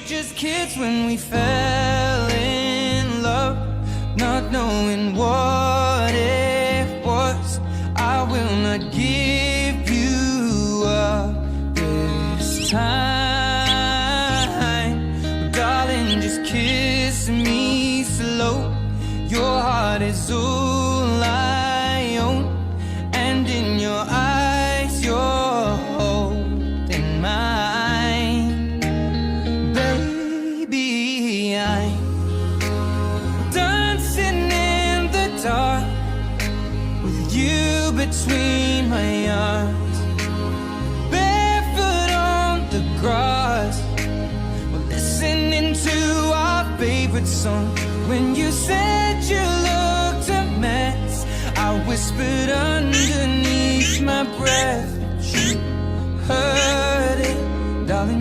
just kids when we fell in love, not knowing what it was. I will not give you up this time, darling, just kiss me slow. Your heart is all I own, and in your eyes you're holding mine. Baby, I'm dancing in the dark with you between my arms, barefoot on the grass. We're listening to our favorite song. When you said you looked a mess, I whispered underneath my breath, but you heard it, darling.